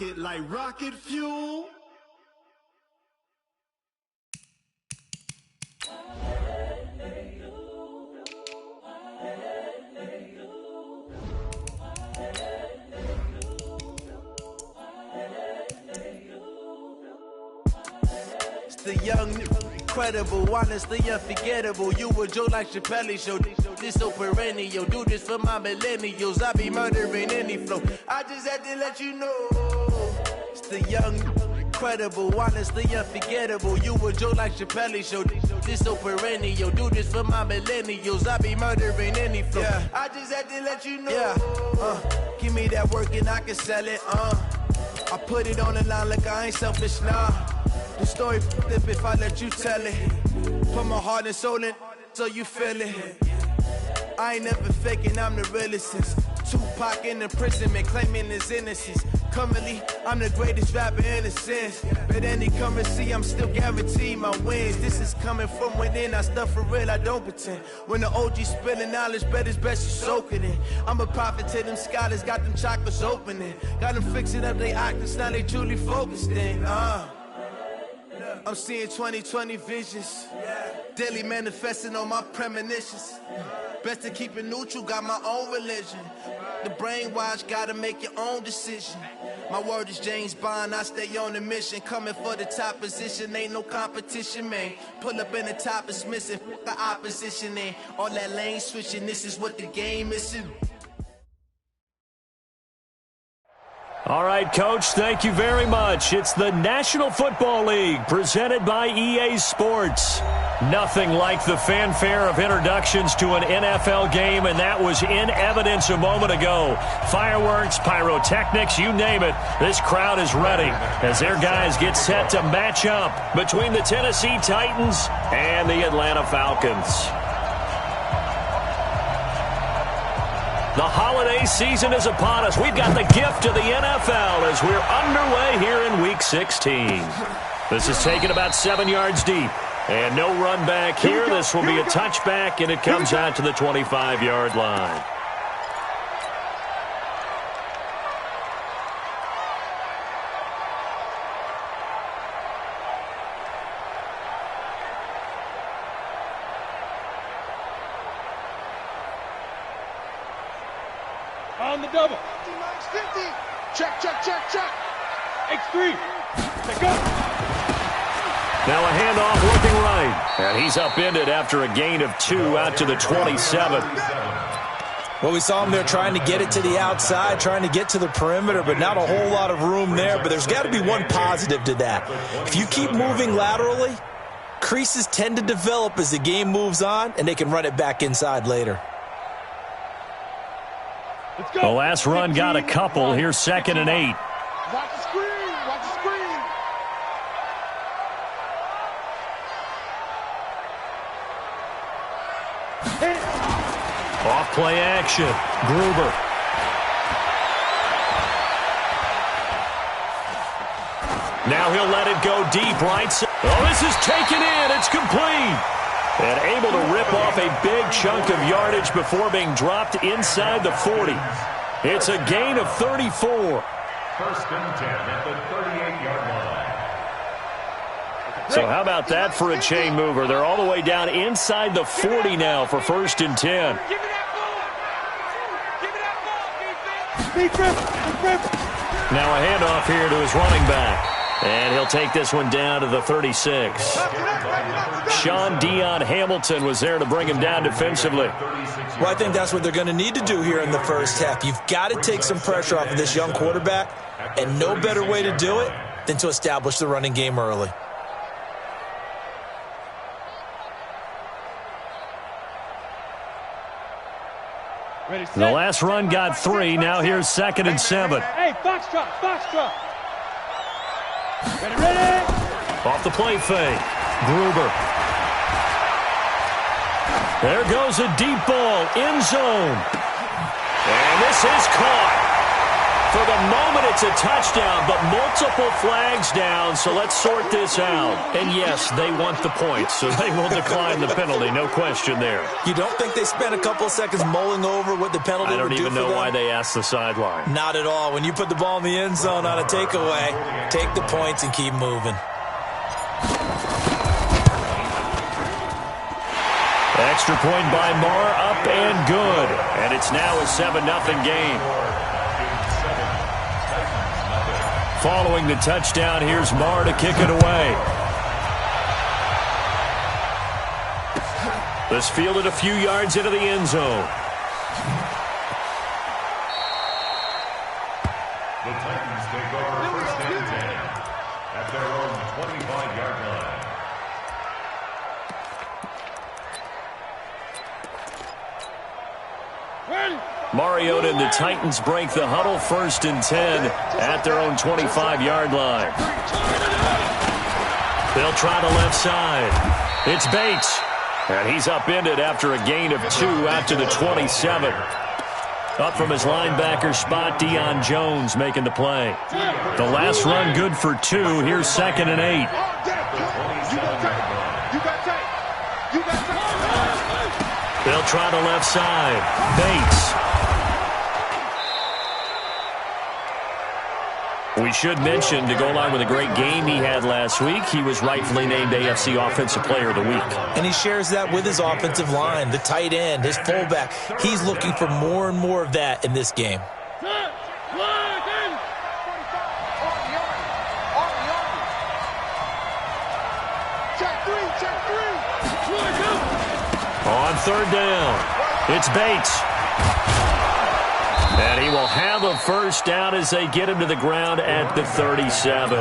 it like rocket fuel. It's the young, incredible, honestly unforgettable. You a Joe like Chappelle show. This so perennial. Do this for my millennials. I be murdering any flow. I just had to let you know. It's the young, incredible, honestly unforgettable. You a Joe like Chappelle show. This so perennial. Do this for my millennials. I be murdering any flow. Yeah. I just had to let you know. Yeah. Give me that work and I can sell it. I put it on the line like I ain't selfish now. The story flip if I let you tell it. Put my heart and soul in so you feel it. I ain't never faking, I'm the realest since Tupac in imprisonment, claiming his innocence. Currently, I'm the greatest rapper in a sense. But any currency, I'm still guaranteed my wins. This is coming from within, I stuff for real, I don't pretend. When the OG spilling knowledge, bet it's best you soak it in. I'm a prophet to them scholars, got them chakras opening. Got them fixing up they octaves, now they truly focused in. I'm seeing 2020 visions. Daily manifesting on my premonitions. Best to keep it neutral, got my own religion. The brainwash, gotta make your own decision. My word is James Bond, I stay on the mission. Coming for the top position, ain't no competition, man. Pull up in the top, it's missing, the opposition in. All that lane switching, this is what the game is. All right, Coach, thank you very much. It's the National Football League presented by EA Sports. Nothing like the fanfare of introductions to an NFL game, and that was in evidence a moment ago. Fireworks, pyrotechnics, you name it. This crowd is ready as their guys get set to match up between the Tennessee Titans and the Atlanta Falcons. The holiday season is upon us. We've got the gift of the NFL as we're underway here in Week 16. This is taken about 7 yards deep. And no run back here. This will be a touchback, and it comes out to the 25-yard line. On the double. 50. Check. X3. Check up. Now a handoff looking right. And he's upended after a gain of 2 out to the 27. Well, we saw him there trying to get it to the outside, trying to get to the perimeter, but not a whole lot of room there. But there's got to be one positive to that. If you keep moving laterally, creases tend to develop as the game moves on, and they can run it back inside later. The last run got a couple. Here's 2nd and 8. Watch the screen. Off play action. Gruber. Now he'll let it go deep right side. Oh, this is taken in. It's complete. And able to rip off a big chunk of yardage before being dropped inside the 40. It's a gain of 34. 1st and 10 at the 38-yard line. So how about that for a chain mover? They're all the way down inside the 40 now for 1st and 10. Give me that ball. Defense. Now a handoff here to his running back. And he'll take this one down to the 36. Sean Dion Hamilton was there to bring him down defensively. Well, I think that's what they're going to need to do here in the first half. You've got to take some pressure off of this young quarterback, and no better way to do it than to establish the running game early. The last run got 3. Now here's 2nd and 7. Hey, Foxtrot. Ready. Off the play fake. Gruber. There goes a deep ball. End zone. And this is caught. For the moment, it's a touchdown, but multiple flags down, so let's sort this out. And yes, they want the points, so they will decline the penalty, no question there. You don't think they spent a couple of seconds mulling over what the penalty would do for them? I don't even know why they asked the sideline. Not at all. When you put the ball in the end zone on a takeaway, take the points and keep moving. Extra point by Marr, up and good. And it's now a 7-0 game. Following the touchdown, here's Marr to kick it away. This fielded a few yards into the end zone. The Titans take over first and 10 at their own 25-yard line. Mariota and the Titans break the huddle, first and 10 at their own 25-yard line. They'll try the left side. It's Bates. And he's upended after a gain of 2 out to the 27. Up from his linebacker spot, Deion Jones making the play. The last run good for 2. Here's 2nd and 8. They'll try the left side. Bates. We should mention, to go along with a great game he had last week, he was rightfully named AFC Offensive Player of the Week. And he shares that with his offensive line, the tight end, his fullback. He's looking for more and more of that in this game. On 3rd down, it's Bates. And he will have a first down as they get him to the ground at the 37.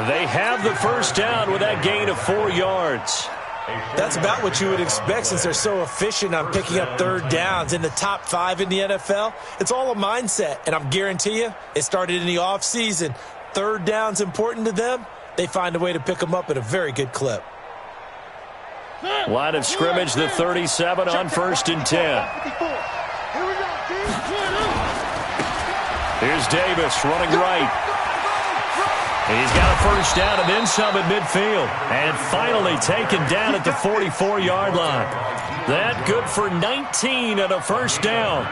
They have the first down with that gain of 4 yards. That's about what you would expect since they're so efficient on picking up 3rd downs. In the top 5 in the NFL, it's all a mindset. And I'm guarantee you, it started in the offseason. 3rd down's important to them. They find a way to pick them up at a very good clip. Line of scrimmage, the 37 on 1st and 10. Here's Davis running right. He's got a first down and then some at midfield. And finally taken down at the 44-yard line. That good for 19 and a first down.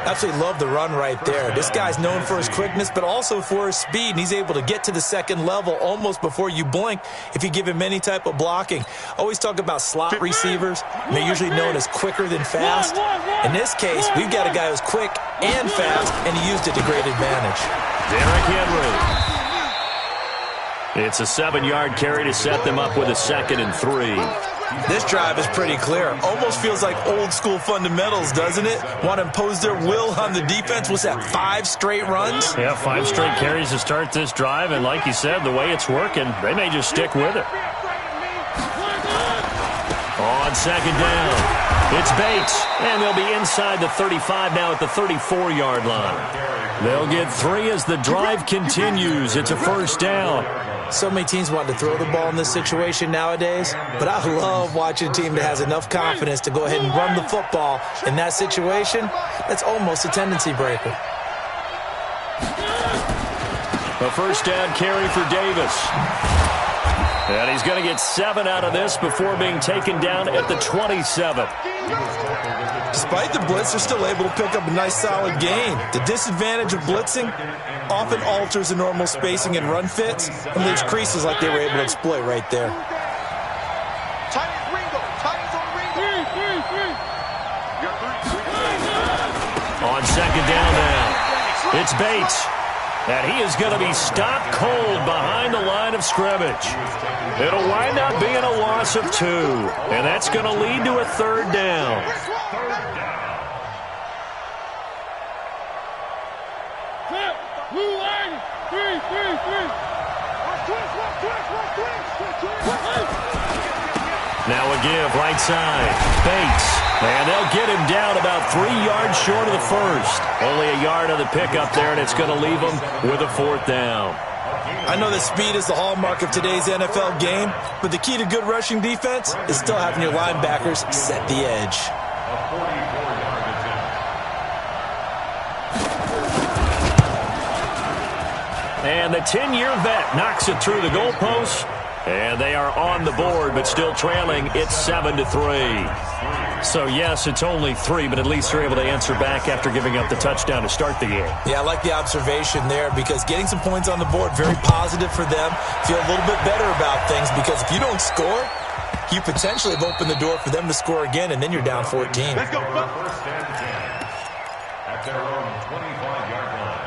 Absolutely love the run right there. This guy's known for his quickness, but also for his speed, and he's able to get to the second level almost before you blink if you give him any type of blocking. Always talk about slot receivers. They're usually known as quicker than fast. In this case, we've got a guy who's quick and fast, and he used it to great advantage. Derrick Henry. It's a 7-yard carry to set them up with a 2nd and 3. This drive is pretty clear. Almost feels like old-school fundamentals, doesn't it? Want to impose their will on the defense. What's that, 5 straight runs? Yeah, 5 straight carries to start this drive, and like you said, the way it's working, they may just stick with it. On 2nd down, it's Bates, and they'll be inside the 35 now at the 34-yard line. They'll get 3 as the drive continues. It's a first down. So many teams want to throw the ball in this situation nowadays, but I love watching a team that has enough confidence to go ahead and run the football in that situation. That's almost a tendency breaker. A first down carry for Davis. And he's going to get 7 out of this before being taken down at the 27. Despite the blitz, they're still able to pick up a nice solid gain. The disadvantage of blitzing often alters the normal spacing and run fits and leaves creases like they were able to exploit right there. On 2nd down now, it's Bates. And he is going to be stopped cold behind the line of scrimmage. It'll wind up being a loss of 2. And that's going to lead to a 3rd down. Now a give, right side. Bates. And they'll get him down about 3 yards short of the first. Only a yard of the pickup there, and it's going to leave him with a 4th down. I know that speed is the hallmark of today's NFL game, but the key to good rushing defense is still having your linebackers set the edge. And the 10-year vet knocks it through the goalpost. And they are on the board, but still trailing. It's 7-3. So, yes, it's only 3, but at least they're able to answer back after giving up the touchdown to start the game. Yeah, I like the observation there because getting some points on the board, very positive for them. Feel a little bit better about things because if you don't score, you potentially have opened the door for them to score again, and then you're down 14. Let's go. First and 10 at their own 25-yard line.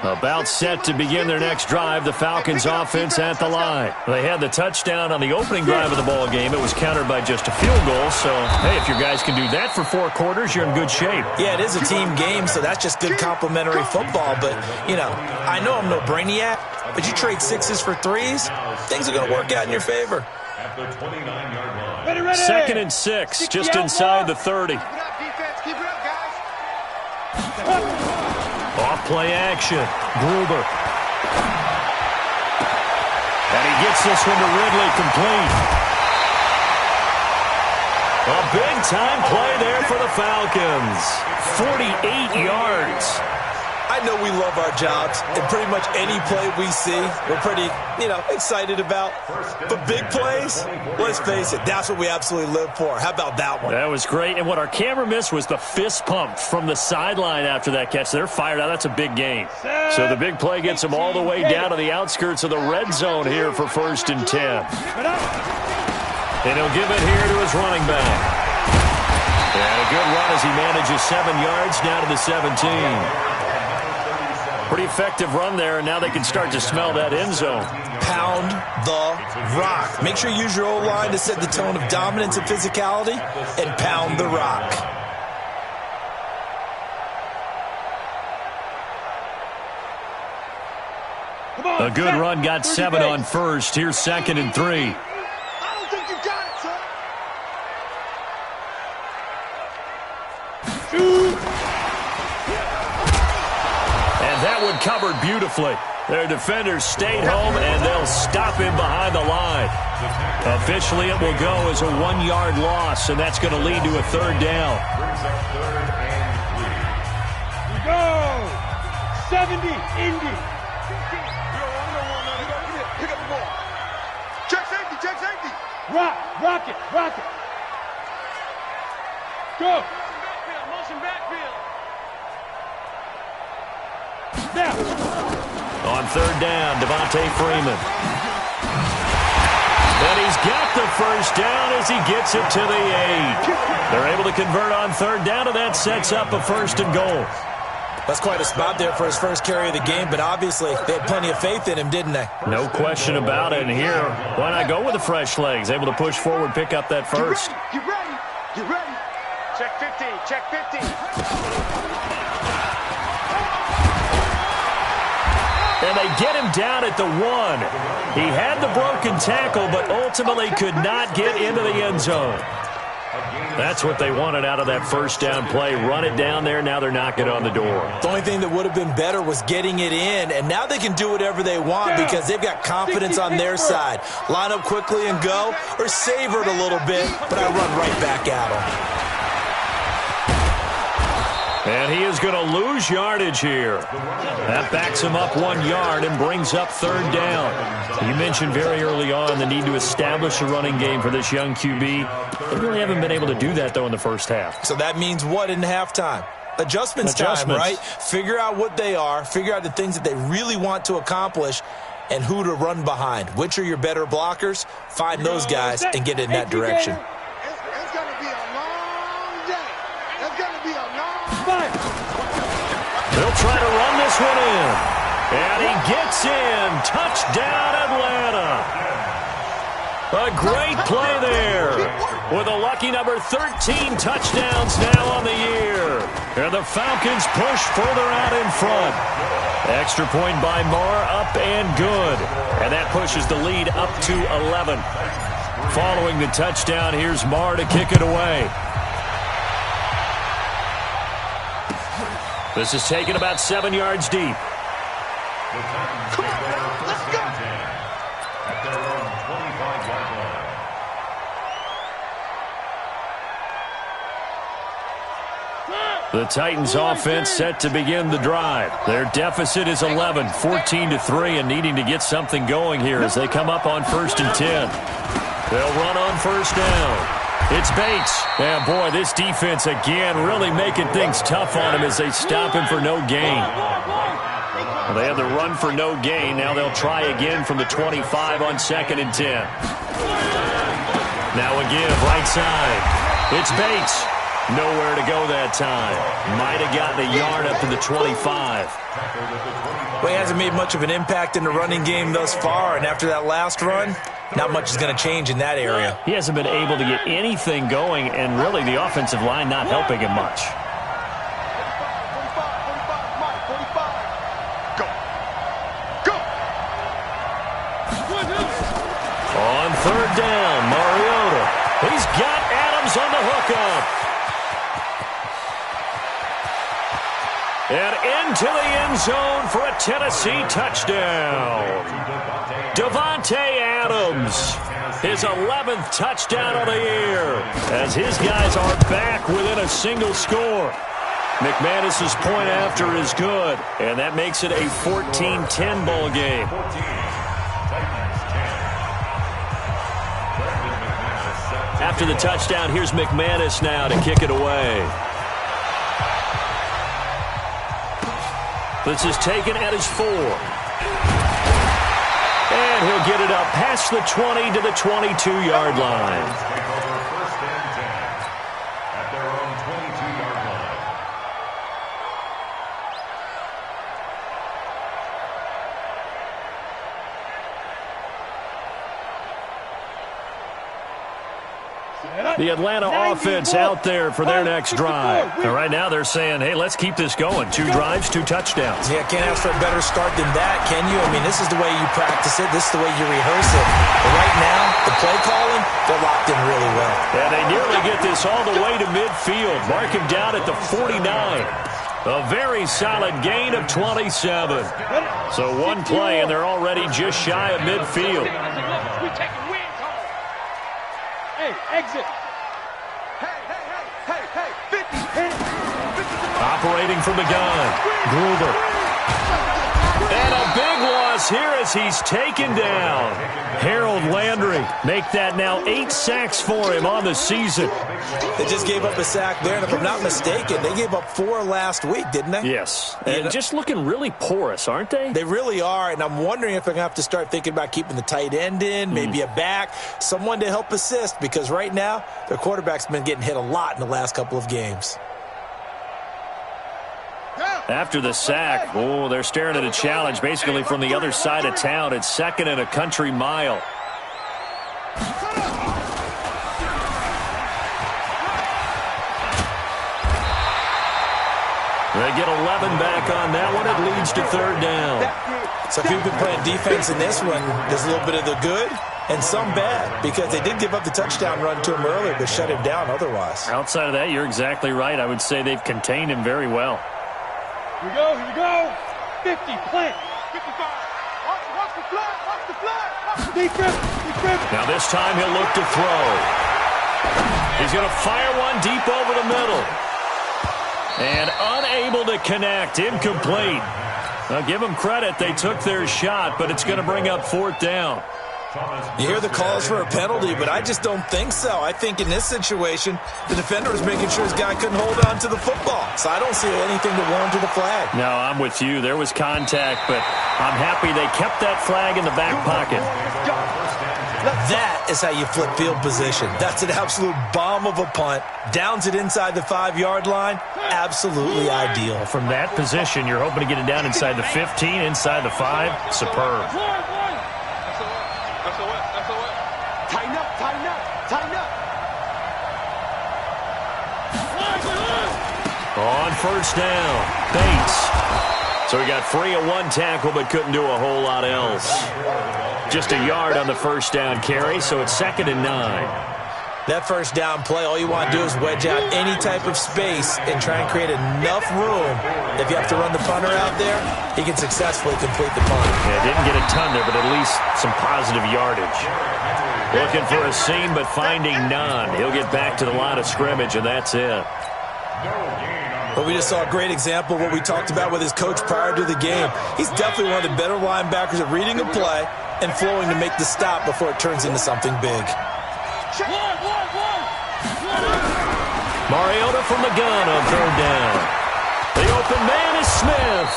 About set to begin their next drive, the Falcons offense at the line. They had the touchdown on the opening drive of the ball game. It was countered by just a field goal. So, hey, if your guys can do that for 4 quarters, you're in good shape. Yeah, it is a team game, so that's just good complimentary football. But, you know, I know I'm no brainiac, but you trade 6s for 3s, things are going to work out in your favor. At the 29-yard line. Ready. 2nd and 6, just inside the 30. Keep it up, guys. Off play action. Gruber. And he gets this one to Ridley complete. A big-time play there for the Falcons. 48 yards. I know we love our jobs, and pretty much any play we see, we're pretty, excited about. But big plays, let's face it, that's what we absolutely live for. How about that one? That was great, and what our camera missed was the fist pump from the sideline after that catch. They're fired out. That's a big gain. So the big play gets them all the way down to the outskirts of the red zone here for 1st and 10. And he'll give it here to his running back. And a good run as he manages 7 yards down to the 17. Pretty effective run there, and now they can start to smell that end zone. Pound the rock. Make sure you use your O-line to set the tone of dominance and physicality, and pound the rock. A good run got 7 on first. Here's 2nd and 3. I don't think you got it, son. That one covered beautifully. Their defenders stayed home, and they'll stop him behind the line. Officially, it will go as a 1-yard loss, and that's going to lead to a 3rd down. Brings up 3rd and 3. We go. 70, Indy. Pick up the ball. Check safety. Rock it. Go. Motion backfield. Now. On 3rd down, Devontae Freeman. And he's got the 1st down as he gets it to the 8. They're able to convert on 3rd down, and that sets up a 1st and goal. That's quite a spot there for his first carry of the game, but obviously they had plenty of faith in him, didn't they? No question about it. And here, why not go with the fresh legs? Able to push forward, pick up that 1st. Get ready. Check 50. And they get him down at the 1. He had the broken tackle, but ultimately could not get into the end zone. That's what they wanted out of that 1st down play. Run it down there. Now they're knocking on the door. The only thing that would have been better was getting it in, and now they can do whatever they want because they've got confidence on their side. Line up quickly and go, or savor it a little bit, but I run right back at them. And he is going to lose yardage here. That backs him up 1 yard and brings up 3rd down. You mentioned very early on the need to establish a running game for this young QB. They really haven't been able to do that, though, in the first half. So that means what in halftime? Adjustments time, right? Figure out what they are, figure out the things that they really want to accomplish, and who to run behind. Which are your better blockers? Find those guys and get in that direction. It's going to be a long day. It's going to be a long fight. They'll try to run this one in. And he gets in. Touchdown, Atlanta. A great play there. With a lucky number 13 touchdowns now on the year. And the Falcons push further out in front. Extra point by Marr, up and good. And that pushes the lead up to 11. Following the touchdown, here's Marr to kick it away. This is taken about 7 yards deep. Come on, let's go. At their own 25-yard line. The Titans offense set to begin the drive. Their deficit is 11, 14-3, and needing to get something going here as they come up on 1st and 10. They'll run on 1st down. It's Bates. And boy, this defense again really making things tough on him as they stop him for no gain. Well, they had the run for no gain. Now they'll try again from the 25 on 2nd and 10. Now a give, right side. It's Bates. Nowhere to go that time. Might have gotten a yard up to the 25. Well, he hasn't made much of an impact in the running game thus far, and after that last run, not much is going to change in that area. He hasn't been able to get anything going, and really the offensive line not helping him much. On 3rd down, Mariota. He's got Adams on the hookup. And into the end zone for a Tennessee touchdown. Davante Adams, his 11th touchdown of the year, as his guys are back within a single score. McManus's point after is good, and that makes it a 14-10 ball game. After the touchdown, here's McManus now to kick it away. This is taken at his 4. And he'll get it up past the 20 to the 22-yard line. At their own 22-yard line. The Atlanta offense out there for their next drive. And right now they're saying, hey, let's keep this going. 2 drives, 2 touchdowns. Yeah, can't ask for a better start than that, can you? I mean, this is the way you practice it. This is the way you rehearse it. But right now, the play calling, they're locked in really well. And they nearly get this all the way to midfield. Mark him down at the 49. A very solid gain of 27. So one play, and they're already just shy of midfield. We taking win call. Hey, exit. Hey, 50. Operating from the gun, Gruber. And a big loss here as he's taken down. Harold Landry make that now 8 sacks for him on the season. They just gave up a sack there, and if I'm not mistaken, they gave up 4 last week, didn't they? Yes, and just looking really porous, aren't they? They really are, and I'm wondering if they're going to have to start thinking about keeping the tight end in, maybe a back, someone to help assist, because right now their quarterback's been getting hit a lot in the last couple of games. After the sack, they're staring at a challenge basically from the other side of town. It's 2nd and a country mile. They get 11 back on that one. It leads to 3rd down. So if you've been playing defense in this one, there's a little bit of the good and some bad, because they did give up the touchdown run to him earlier, but shut him down otherwise. Outside of that, you're exactly right. I would say they've contained him very well. Here we go. 50, plant. 55. Watch the flag. Defense. Now this time he'll look to throw. He's going to fire one deep over the middle. And unable to connect. Incomplete. Now give them credit. They took their shot, but it's going to bring up 4th down. You hear the calls for a penalty, but I just don't think so. I think in this situation, the defender was making sure his guy couldn't hold on to the football. So I don't see anything to warrant the flag. No, I'm with you. There was contact, but I'm happy they kept that flag in the back pocket. That is how you flip field position. That's an absolute bomb of a punt. Downs it inside the 5-yard line. Absolutely ideal. From that position, you're hoping to get it down inside the 15, inside the 5. Superb. Tighten up. On 1st down, Bates. So he got free of 1 tackle, but couldn't do a whole lot else. Just a yard on the 1st down carry, so it's 2nd and 9. That 1st down play, all you want to do is wedge out any type of space and try and create enough room. If you have to run the punter out there, he can successfully complete the punt. Yeah, didn't get a ton there, but at least some positive yardage. Looking for a seam, but finding none. He'll get back to the line of scrimmage, and that's it. No gain on Well, we just saw a great example of what we talked about with his coach prior to the game. He's definitely one of the better linebackers at reading a play and flowing to make the stop before it turns into something big. Mariota from the gun on third down. The open man is Smith.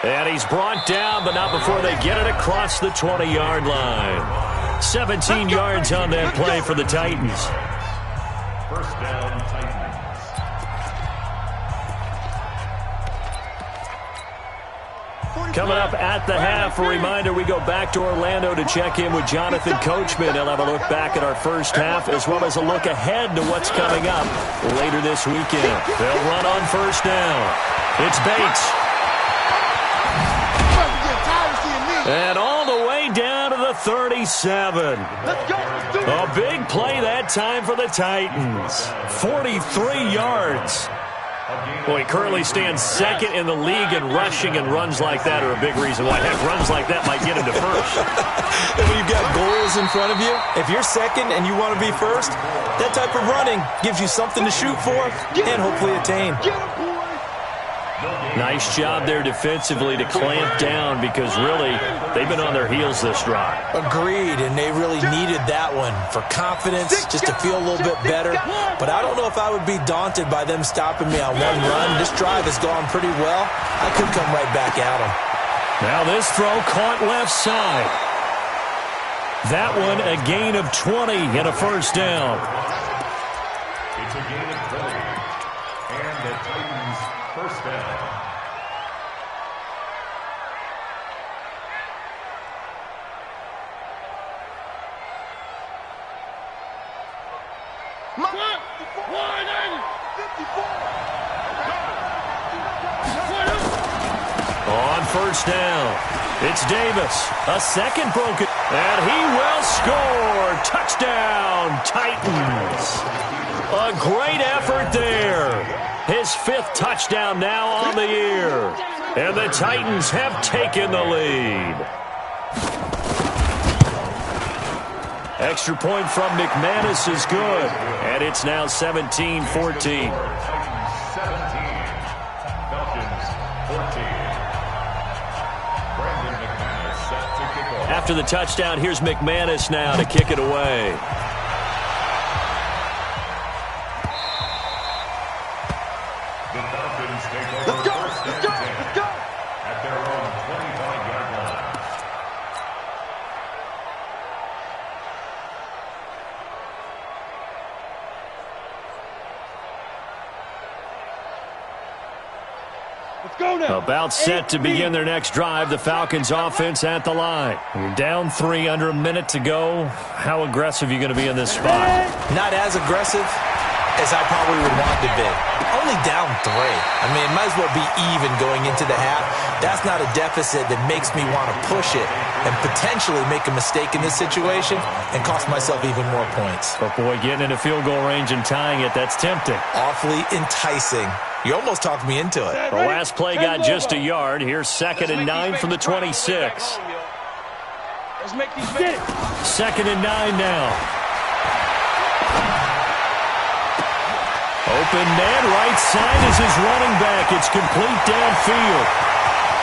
And he's brought down, but not before they get it across the 20-yard line. 17 yards on that play for the Titans. First down, Titans. Coming up at the half, a reminder, we go back to Orlando to check in with Jonathan Coachman. He'll have a look back at our first half as well as a look ahead to what's coming up later this weekend. They'll run on first down. It's Bates. And all the way down to the 37. A big play that time for the Titans. 43 yards. Well, he currently stands second in the league in rushing, and runs like that are a big reason why. Heck, runs like that might get him to first. And when you've got goals in front of you, if you're second and you want to be first, that type of running gives you something to shoot for and hopefully attain. Nice job there defensively to clamp down, because really they've been on their heels this drive. Agreed, and they really needed that one for confidence, just to feel a little bit better. But I don't know if I would be daunted by them stopping me on one run. This drive has gone pretty well. I could come right back at them. Now this throw caught left side. That one a gain of 20 and a first down. It's a gain of 20. And the Titans first down. On first down, it's Davis. A second broken, and he will score. Touchdown, Titans. A great effort there. His fifth touchdown now on the year. And the Titans have taken the lead. Extra point from McManus is good. And it's now 17-14. Titans 17. Falcons 14. Brandon McManus set to kick off. After the touchdown, here's McManus now to kick it away. The Falcons take over first and 10 at their own 25-yard line. About set to begin their next drive. The Falcons offense at the line. You're down 3, under a minute to go. How aggressive are you going to be in this spot? Not as aggressive as I probably would want to be. Only down 3. I mean, it might as well be even going into the half. That's not a deficit that makes me want to push it and potentially make a mistake in this situation and cost myself even more points. But boy, getting into field goal range and tying it, that's tempting. Awfully enticing. You almost talked me into it. The last play got just a yard. Here's 2nd and 9 from the 26. Second and 9 now. Open man, right side is his running back. It's complete downfield.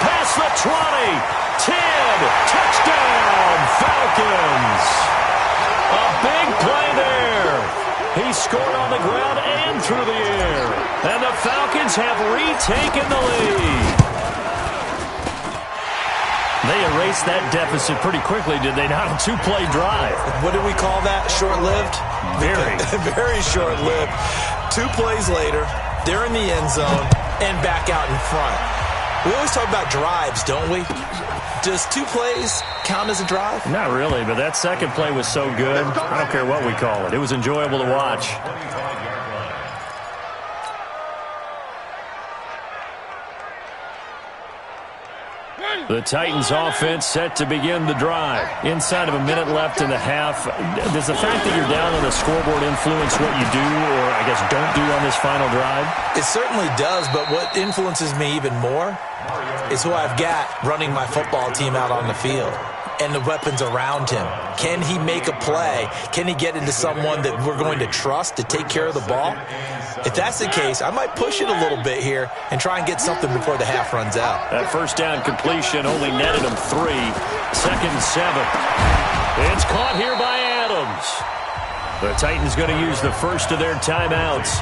Past the 20. 10. Touchdown, Falcons. A big play there. He scored on the ground and through the air. And the Falcons have retaken the lead. They erased that deficit pretty quickly, did they not? A 2-play drive. What do we call that? Short-lived? Very. Very short-lived. 2 plays later, they're in the end zone and back out in front. We always talk about drives, don't we? Does 2 plays count as a drive? Not really, but that second play was so good. I don't care what we call it. It was enjoyable to watch. 25-yard line. The Titans offense set to begin the drive. Inside of a minute left in the half. Does the fact that you're down on the scoreboard influence what you do, or I guess don't do on this final drive? It certainly does, but what influences me even more is who I've got running my football team out on the field. and the weapons around him. Can he make a play? Can he get into someone that we're going to trust to take care of the ball? If that's the case, I might push it a little bit here and try and get something before the half runs out. That first down completion only netted him 3. 2nd and 7. It's caught here by Adams. The Titans going to use the first of their timeouts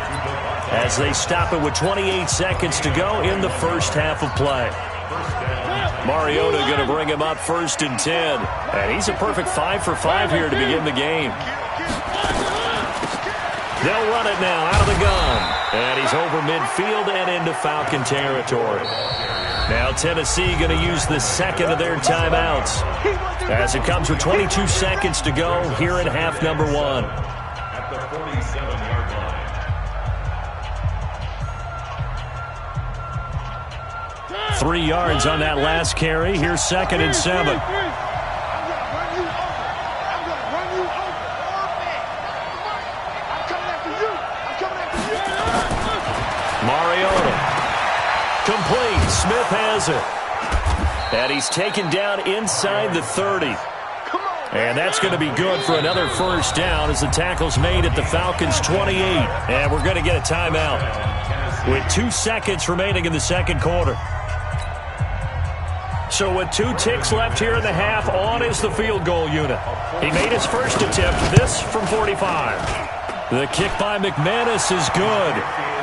as they stop it with 28 seconds to go in the first half of play. Mariota going to bring him up 1st and 10. And he's a perfect 5 for 5 here to begin the game. They'll run it now out of the gun. And he's over midfield and into Falcon territory. Now Tennessee going to use the second of their timeouts as it comes with 22 seconds to go here in half number 1. At the 47-yard line. 3 yards on that last carry. Here's 2nd and 7. Mariota. Complete. Smith has it. And he's taken down inside the 30. And that's going to be good for another first down as the tackle's made at the Falcons' 28. And we're going to get a timeout with 2 seconds remaining in the second quarter. So with 2 ticks left here in the half, on is the field goal unit. He made his first attempt, this from 45. The kick by McManus is good.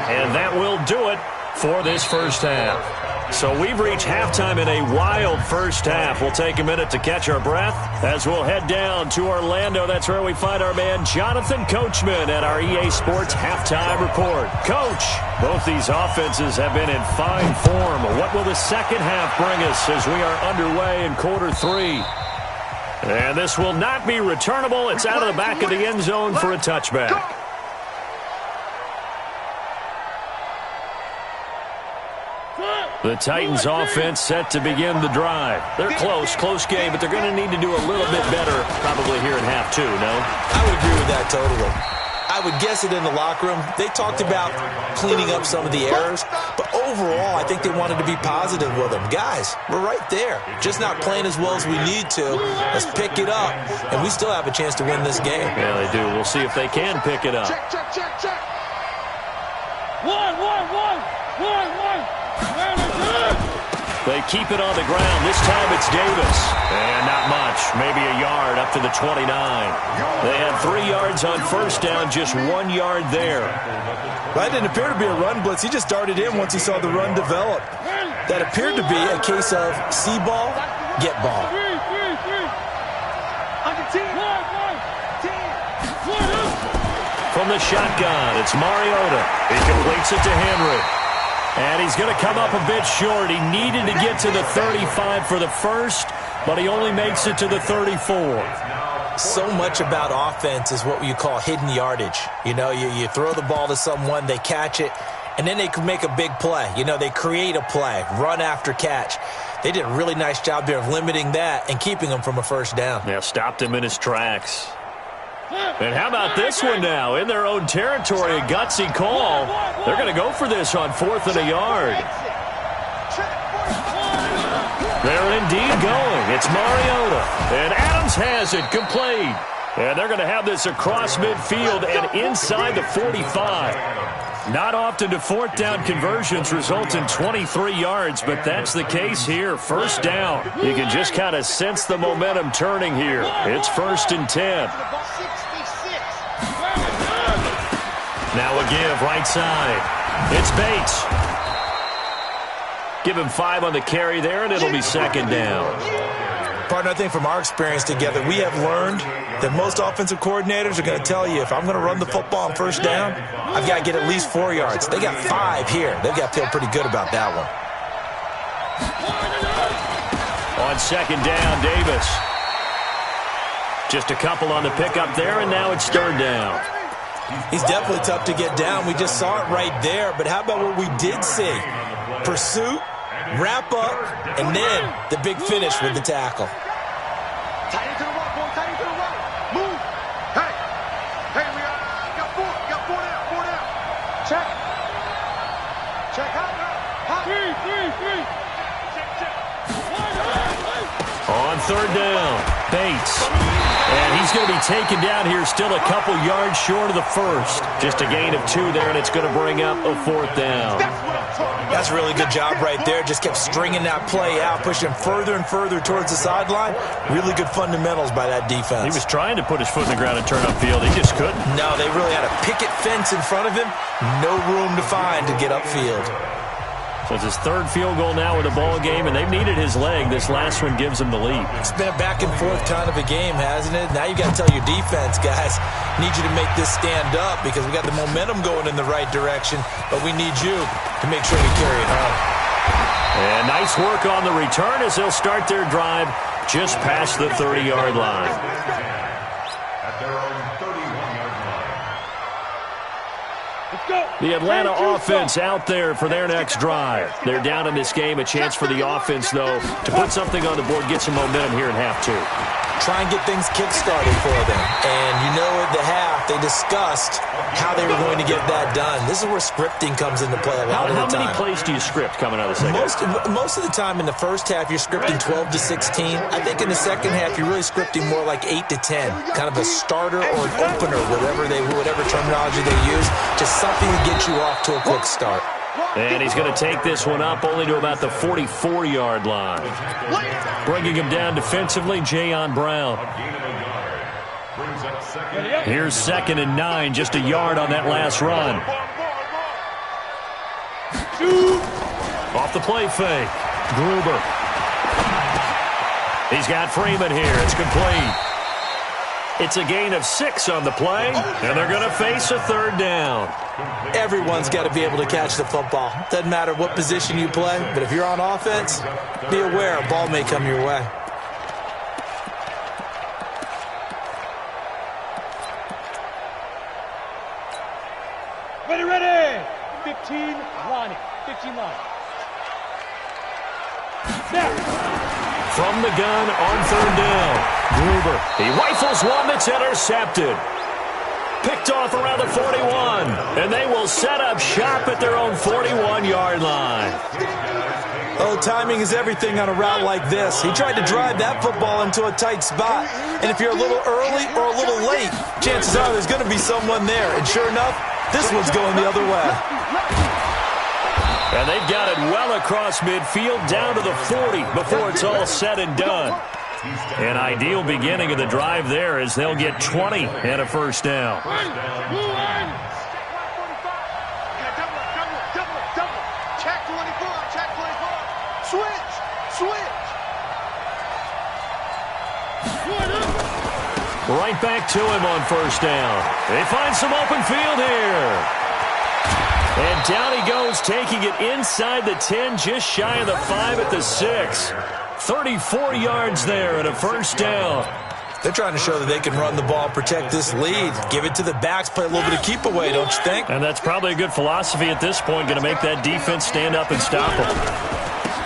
And that will do it for this first half. So we've reached halftime in a wild first half. We'll take a minute to catch our breath as we'll head down to Orlando. That's where we find our man Jonathan Coachman at our EA Sports Halftime Report. Coach, both these offenses have been in fine form. What will the second half bring us as we are underway in quarter 3? And this will not be returnable. It's out of the back of the end zone for a touchback. The Titans offense set to begin the drive. They're close game, but they're going to need to do a little bit better probably here in half 2, no? I would agree with that totally. I would guess it in the locker room. They talked about cleaning up some of the errors, but overall, I think they wanted to be positive with them. Guys, we're right there. Just not playing as well as we need to. Let's pick it up, and we still have a chance to win this game. Yeah, they do. We'll see if they can pick it up. Check. One. They keep it on the ground. This time it's Davis. And not much. Maybe a yard up to the 29. They had 3 yards on first down, just 1 yard there. That didn't appear to be a run blitz. He just darted in once he saw the run develop. That appeared to be a case of see ball, get ball. From the shotgun, it's Mariota. He completes it to Henry. And he's going to come up a bit short. He needed to get to the 35 for the first, but he only makes it to the 34. So much about offense is what you call hidden yardage. You know, you throw the ball to someone, they catch it, and then they can make a big play. You know, they create a play, run after catch. They did a really nice job there of limiting that and keeping him from a first down. Yeah, stopped him in his tracks. And how about this one now? In their own territory, a gutsy call. They're going to go for this on 4th and a yard. They're indeed going. It's Mariota. And Adams has it complete. And they're going to have this across midfield and inside the 45. Not often do 4th down conversions result in 23 yards, but that's the case here. First down. You can just kind of sense the momentum turning here. It's 1st and 10. Now a give right side. It's Bates. Give him 5 on the carry there, and it'll be 2nd down. Partner, I think from our experience together, we have learned that most offensive coordinators are going to tell you, if I'm going to run the football on first down, I've got to get at least 4 yards. They got 5 here. They've got to feel pretty good about that one. On 2nd down, Davis. Just a couple on the pickup there, and now it's 3rd down. He's definitely tough to get down. We just saw it right there. But how about what we did see? Pursuit, wrap up, and then the big finish with the tackle. Tight into the right, boy. Tight into the right. Move. Hey, we got 4 down. Check. Hot. 3. On third down. Bates. And he's going to be taken down here still a couple yards short of the first. Just a gain of 2 there, and it's going to bring up a 4th down. That's a really good job right there. Just kept stringing that play out, pushing further and further towards the sideline. Really good fundamentals by that defense. He was trying to put his foot in the ground and turn upfield. He just couldn't. No, they really had a picket fence in front of him. No room to find to get upfield. So it's his 3rd field goal now in the ball game, and they've needed his leg. This last one gives him the lead. It's been a back and forth kind of a game, hasn't it? Now you got to tell your defense, guys, need you to make this stand up because we got the momentum going in the right direction, but we need you to make sure we carry it home. And nice work on the return as they'll start their drive just past the 30-yard line. At their own 31-yard line. The Atlanta offense out there for their next drive. They're down in this game. A chance for the offense, though, to put something on the board, get some momentum here in half 2. Try and get things kick-started for them. And you know at the half, they discussed how they were going to get that done. This is where scripting comes into play a lot of the time. How many plays do you script coming out of the second half? Most of the time in the first half, you're scripting 12 to 16. I think in the second half, you're really scripting more like 8 to 10. Kind of a starter or an opener, whatever terminology they use. Just something to get you off to a quick start. And he's going to take this one up only to about the 44-yard line. Bringing him down defensively, Jayon Brown. Here's 2nd and 9, just a yard on that last run. Off the play fake. Gruber. He's got Freeman here. It's complete. It's a gain of 6 on the play, and they're going to face a 3rd down. Everyone's got to be able to catch the football. Doesn't matter what position you play, but if you're on offense, be aware a ball may come your way. Ready. 15 line. 15 line. From the gun on 3rd down. Gruber. He rifles one that's intercepted. Picked off around the 41. And they will set up shop at their own 41-yard line. Oh, timing is everything on a route like this. He tried to drive that football into a tight spot. And if you're a little early or a little late, chances are there's going to be someone there. And sure enough, this one's going the other way. And they've got it well across midfield down to the 40 before it's all said and done. An ideal beginning of the drive there as they'll get 20 and a 1st down. Check 24, check 24. Switch. Right back to him on 1st down. They find some open field here. And down he goes, taking it inside the 10, just shy of the 5 at the 6. 34 yards there and a 1st down. They're trying to show that they can run the ball, protect this lead. Give it to the backs, play a little bit of keep away, don't you think? And that's probably a good philosophy at this point, going to make that defense stand up and stop them.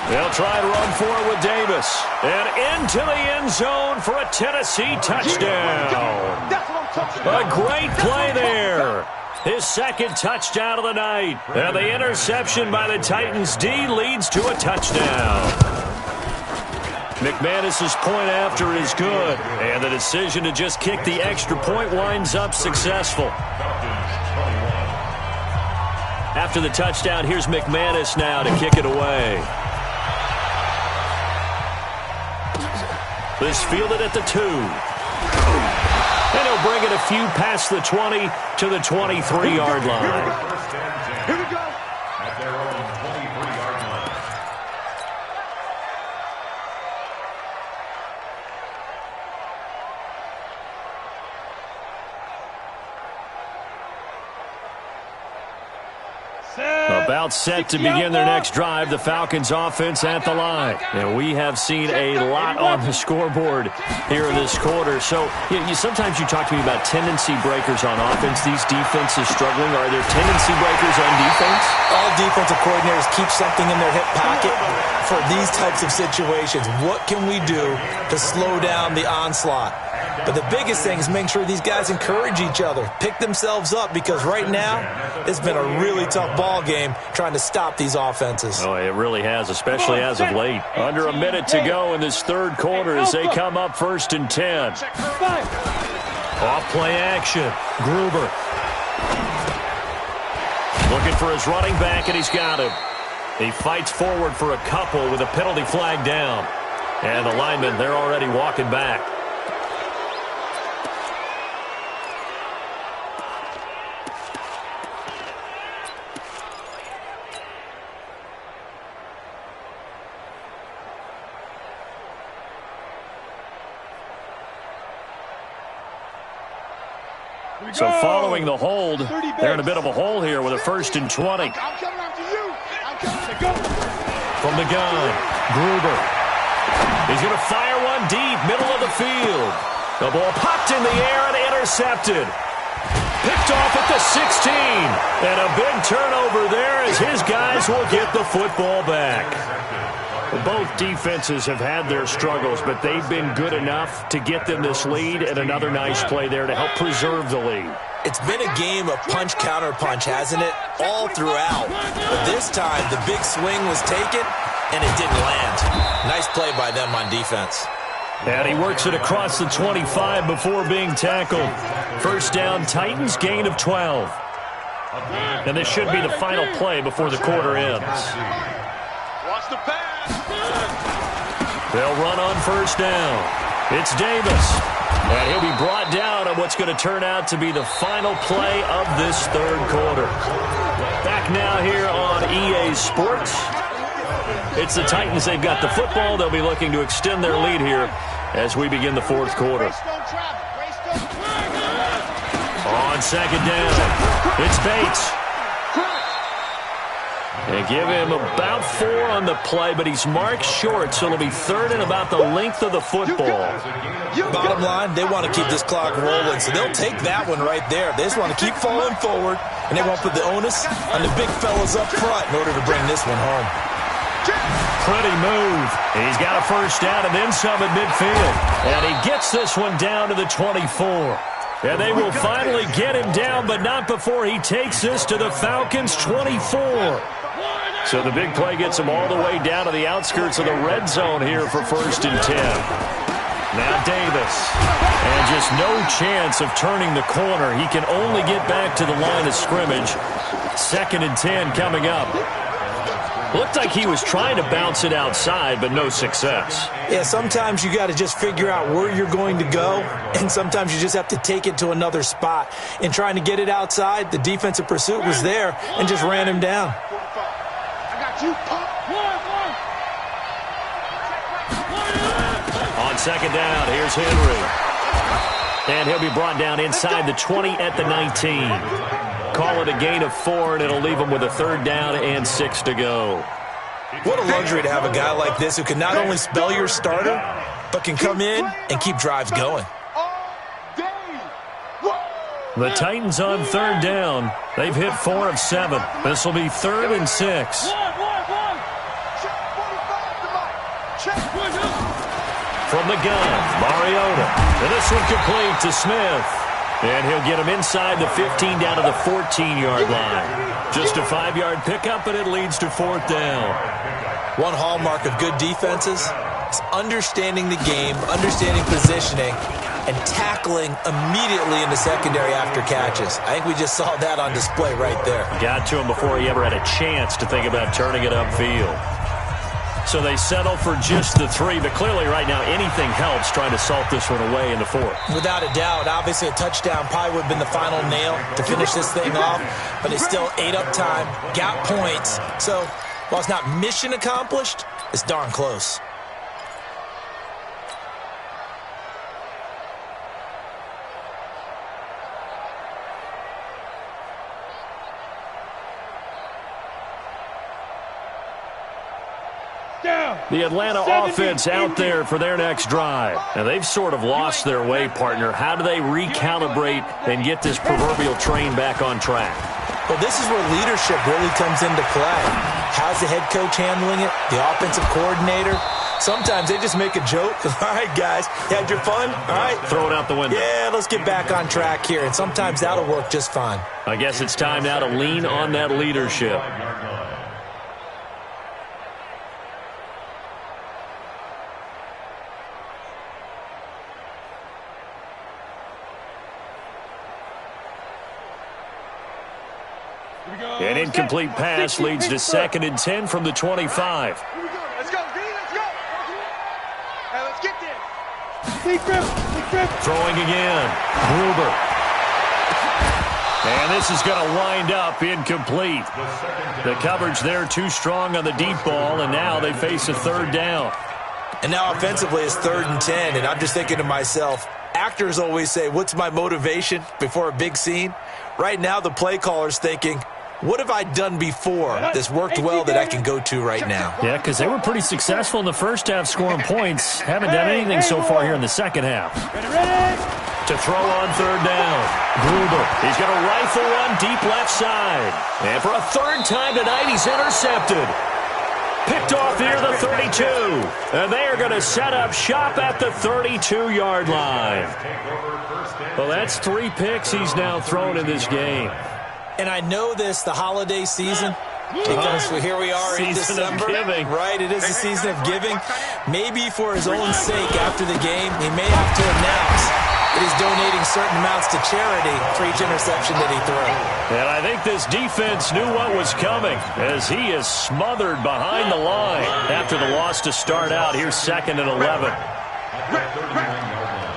They'll try to run forward with Davis. And into the end zone for a Tennessee touchdown. A great play there. His 2nd touchdown of the night. And the interception by the Titans D leads to a touchdown. McManus's point after is good. And the decision to just kick the extra point winds up successful. After the touchdown, here's McManus now to kick it away. This fielded at the 2. And he'll bring it a few past the 20 to the 23-yard line. Here we go. At their own 23-yard line. About set to begin their next drive, the Falcons offense at the line. And we have seen a lot on the scoreboard here in this quarter. So sometimes you talk to me about tendency breakers on offense. These defenses struggling. Are there tendency breakers on defense? All defensive coordinators keep something in their hip pocket for these types of situations. What can we do to slow down the onslaught? But the biggest thing is making sure these guys encourage each other, pick themselves up, because right now it's been a really tough ball game trying to stop these offenses. Oh, it really has, especially as of late. Under a minute to go in this third quarter as they come up 1st and 10. Off play action. Gruber. Looking for his running back, and he's got him. He fights forward for a couple with a penalty flag down. And the linemen, they're already walking back. So following the hold, they're in a bit of a hole here with a 1st and 20. From the gun, Gruber. He's going to fire one deep, middle of the field. The ball popped in the air and intercepted. Picked off at the 16. And a big turnover there as his guys will get the football back. Both defenses have had their struggles, but they've been good enough to get them this lead, and another nice play there to help preserve the lead. It's been a game of punch-counter-punch, hasn't it? All throughout. But this time, the big swing was taken, and it didn't land. Nice play by them on defense. And he works it across the 25 before being tackled. First down, Titans, gain of 12. And this should be the final play before the quarter ends. Watch the pass. They'll run on first down. It's Davis. And he'll be brought down on what's going to turn out to be the final play of this third quarter. Back now here on EA Sports. It's the Titans. They've got the football. They'll be looking to extend their lead here as we begin the fourth quarter. On second down, it's Bates. They give him about 4 on the play, but he's marked short, so it'll be 3rd and about the length of the football. Bottom line, they want to keep this clock rolling, so they'll take that one right there. They just want to keep falling forward, and they won't put the onus on the big fellas up front in order to bring this one home. Pretty move. He's got a first down and then some at midfield. And he gets this one down to the 24. And they will finally get him down, but not before he takes this to the Falcons' 24. So the big play gets him all the way down to the outskirts of the red zone here for 1st and 10. Now Davis. And just no chance of turning the corner. He can only get back to the line of scrimmage. 2nd and 10 coming up. Looked like he was trying to bounce it outside, but no success. Yeah, sometimes you got to just figure out where you're going to go, and sometimes you just have to take it to another spot. In trying to get it outside, the defensive pursuit was there and just ran him down. On second down, here's Henry. And he'll be brought down inside the 20 at the 19. Call it a gain of 4, and it'll leave him with a 3rd down and 6 to go. What a luxury to have a guy like this who can not only spell your starter, but can come in and keep drives going. The Titans on 3rd down. They've hit 4 of 7. This will be 3rd and 6. From the gun, Mariota. And this one complete to Smith. And he'll get him inside the 15 down to the 14-yard line. Just a 5-yard pickup, and it leads to 4th down. One hallmark of good defenses is understanding the game, understanding positioning, and tackling immediately in the secondary after catches. I think we just saw that on display right there. Got to him before he ever had a chance to think about turning it upfield. So they settle for just the 3, but clearly right now anything helps trying to salt this one away in the 4th. Without a doubt, obviously a touchdown probably would have been the final nail to finish this thing off, but it still ate up time, got points. So while it's not mission accomplished, it's darn close. The Atlanta offense out there for their next drive. And they've sort of lost their way, partner. How do they recalibrate and get this proverbial train back on track? Well, this is where leadership really comes into play. How's the head coach handling it? The offensive coordinator? Sometimes they just make a joke. All right, guys, you had your fun? All right. Throw it out the window. Yeah, let's get back on track here, and sometimes that'll work just fine. I guess it's time now to lean on that leadership. An incomplete pass leads to 2nd and 10 from the 25. Here we go. Let's go, D. Let's go. Hey, let's get this. Big grip. Throwing again. Gruber. And this is going to wind up incomplete. The coverage there too strong on the deep ball, and now they face a 3rd down. And now offensively it's 3rd and 10, and I'm just thinking to myself, actors always say, what's my motivation before a big scene? Right now the play caller's thinking, what have I done before that's worked well that I can go to right now? Yeah, because they were pretty successful in the first half scoring points. Haven't done anything so far here in the second half. To throw on 3rd down. Gruber. He's going to rifle one deep left side. And for a 3rd time tonight, he's intercepted. Picked off near the 32. And they are going to set up shop at the 32-yard line. Well, that's 3 picks he's now thrown in this game. And I know this, the holiday season, because here we are in December. Right, it is the season of giving. Maybe for his own sake after the game, he may have to announce that he's donating certain amounts to charity for each interception that he threw. And I think this defense knew what was coming as he is smothered behind the line after the loss to start out. Here's 2nd and 11.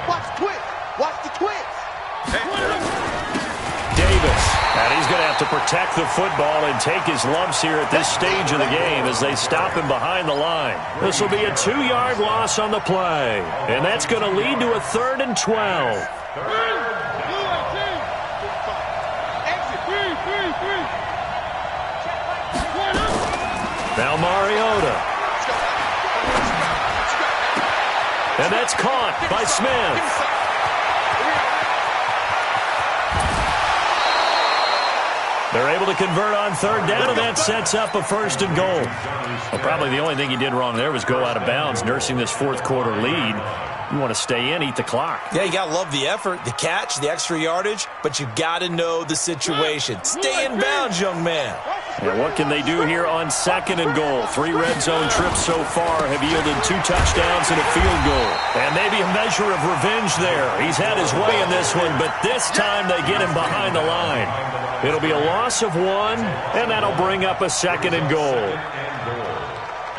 Watch the twist. Watch the twist. Davis. And he's going to have to protect the football and take his lumps here at this stage of the game as they stop him behind the line. This will be a 2-yard loss on the play. And that's going to lead to a 3rd and 12. Now Mariota. And that's caught by Smith. They're able to convert on 3rd down, and that sets up a 1st and goal. Well, probably the only thing he did wrong there was go out of bounds, nursing this 4th quarter lead. You want to stay in, eat the clock. Yeah, you got to love the effort, the catch, the extra yardage, but you got to know the situation. Stay in bounds, young man. And what can they do here on 2nd and goal? 3 red zone trips so far have yielded 2 touchdowns and a field goal. And maybe a measure of revenge there. He's had his way in this one, but this time they get him behind the line. It'll be a loss of 1, and that'll bring up a 2nd and goal.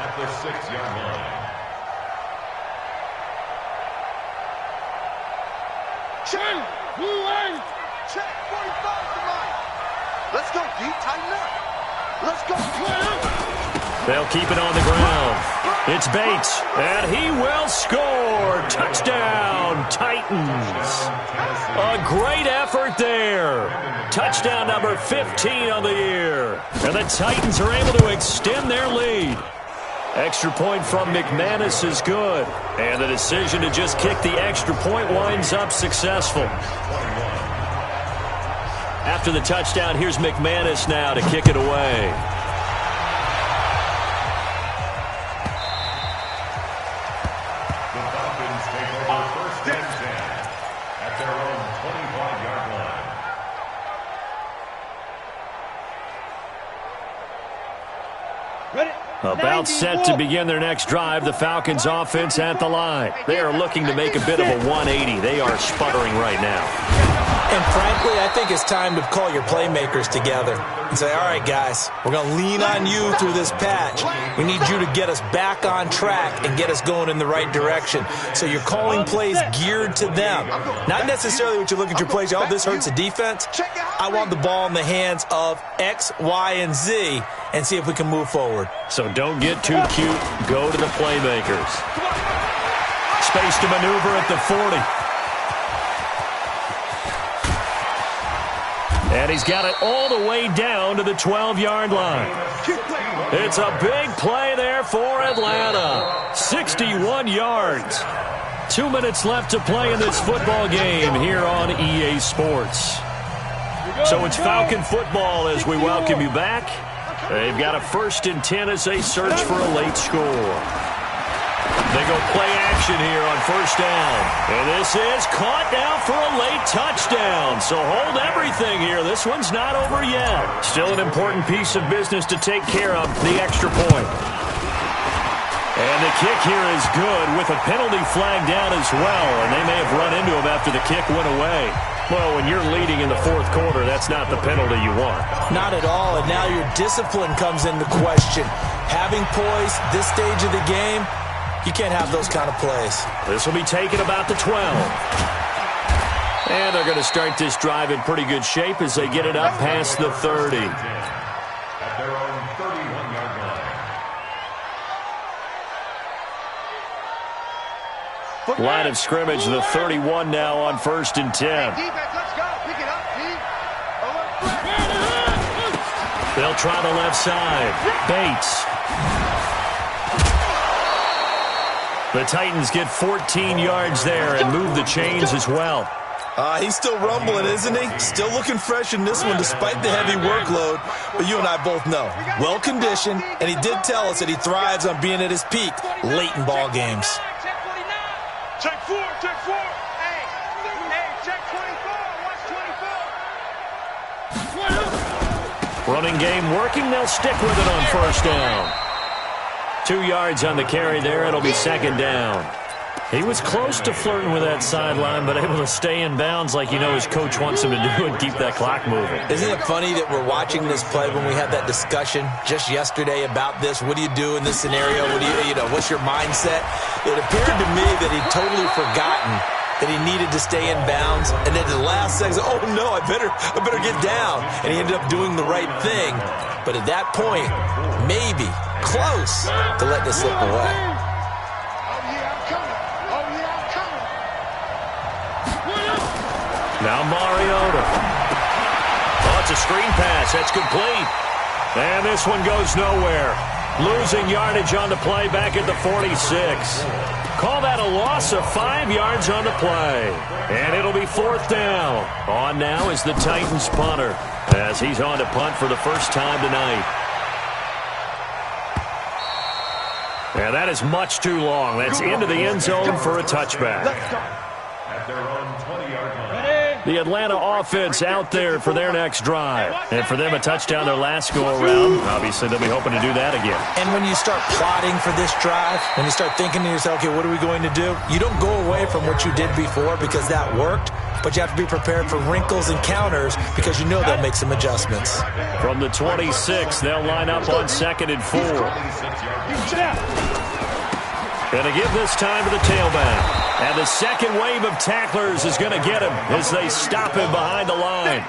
At the 6-yard line. Check. Check. 45 tonight. Let's go, D. Tighten up. Let's go. They'll keep it on the ground. It's Bates, and he will score. Touchdown, Titans. A great effort there. Touchdown number 15 on the year. And the Titans are able to extend their lead. Extra point from McManus is good. And the decision to just kick the extra point winds up successful. After the touchdown, here's McManus now to kick it away. The Falcons take over 1st and 10 at their own 25-yard line. About set to begin their next drive, the Falcons offense at the line. They are looking to make a bit of a 180. They are sputtering right now. And frankly, I think it's time to call your playmakers together and say, all right, guys, we're going to lean on you through this patch. We need you to get us back on track and get us going in the right direction. So you're calling plays geared to them. Not necessarily what you look at your plays, oh, this hurts the defense. I want the ball in the hands of X, Y, and Z and see if we can move forward. So don't get too cute. Go to the playmakers. Space to maneuver at the 40. And he's got it all the way down to the 12-yard line. It's a big play there for Atlanta. 61 yards. 2 minutes left to play in this football game here on EA Sports. So it's Falcon football as we welcome you back. They've got a 1st and 10 as they search for a late score. They go play action here on first down. And this is caught now for a late touchdown. So hold everything here. This one's not over yet. Still an important piece of business to take care of, the extra point. And the kick here is good with a penalty flag down as well. And they may have run into him after the kick went away. Well, when you're leading in the fourth quarter, that's not the penalty you want. Not at all, and now your discipline comes into question. Having poise this stage of the game, you can't have those kind of plays. This will be taken about the 12. And they're going to start this drive in pretty good shape as they get it up past the 30. At their own 31-yard line. Line of scrimmage, the 31 now on 1st and 10. Let's go. Pick it up, Pete. They'll try the left side. Bates. The Titans get 14 yards there and move the chains as well. He's still rumbling, isn't he? Still looking fresh in this one despite the heavy workload. But you and I both know, well-conditioned, and he did tell us that he thrives on being at his peak late in ball games. Check 4, check 4. Hey, check 24. Watch 24. Running game working. They'll stick with it on first down. 2 yards on the carry there. It'll be 2nd down. He was close to flirting with that sideline, but able to stay in bounds like you know his coach wants him to do and keep that clock moving. Isn't it funny that we're watching this play when we had that discussion just yesterday about this? What do you do in this scenario? What do you know, what's your mindset? It appeared to me that he'd totally forgotten that he needed to stay in bounds, and then at the last second, oh no, I better get down. And he ended up doing the right thing. But at that point, maybe close to letting it slip away. Now Mariota. Oh, it's a screen pass. That's complete. And this one goes nowhere. Losing yardage on the play back at the 46. Call that a loss of 5 yards on the play. And it'll be 4th down. On now is the Titans punter as he's on to punt for the first time tonight. And that is much too long. That's into the end zone for a touchback. At their own 20-yard line. The Atlanta offense out there for their next drive. And for them, a touchdown their last go-around. Obviously, they'll be hoping to do that again. And when you start plotting for this drive, when you start thinking to yourself, okay, what are we going to do? You don't go away from what you did before because that worked, but you have to be prepared for wrinkles and counters because you know they'll make some adjustments. From the 26, they'll line up on 2nd and 4. Going to give this time to the tailback. And the second wave of tacklers is going to get him as they stop him behind the line.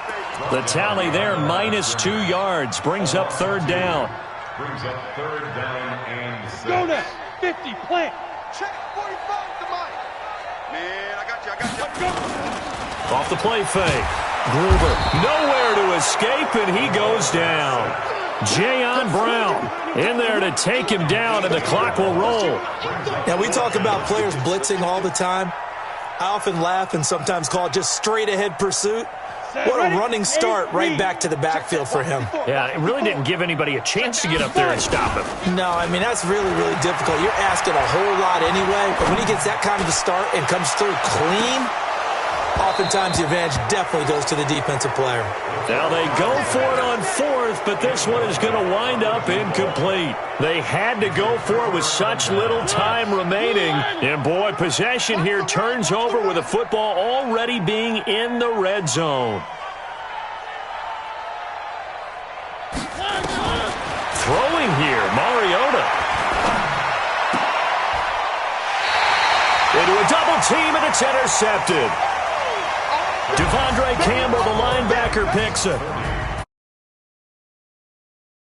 The tally there, -2 yards, brings up 3rd down. Brings up 3rd down and 6. Go now. 50, plant. Check 45 to Mike. Man, I got you. Off the play fake. Gruber, nowhere to escape, and he goes down. Jayon Brown in there to take him down, and the clock will roll. Now, we talk about players blitzing all the time. I often laugh and sometimes call it just straight-ahead pursuit. What a running start right back to the backfield for him. Yeah, it really didn't give anybody a chance to get up there and stop him. No, I mean, that's really, really difficult. You're asking a whole lot anyway, but when he gets that kind of a start and comes through clean, oftentimes the advantage definitely goes to the defensive player. Now they go for it on 4th, but this one is going to wind up incomplete. They had to go for it with such little time remaining. And boy, possession here turns over with the football already being in the red zone. Throwing here, Mariota. Into a double team, and it's intercepted. Devondre Campbell, the linebacker, picks it.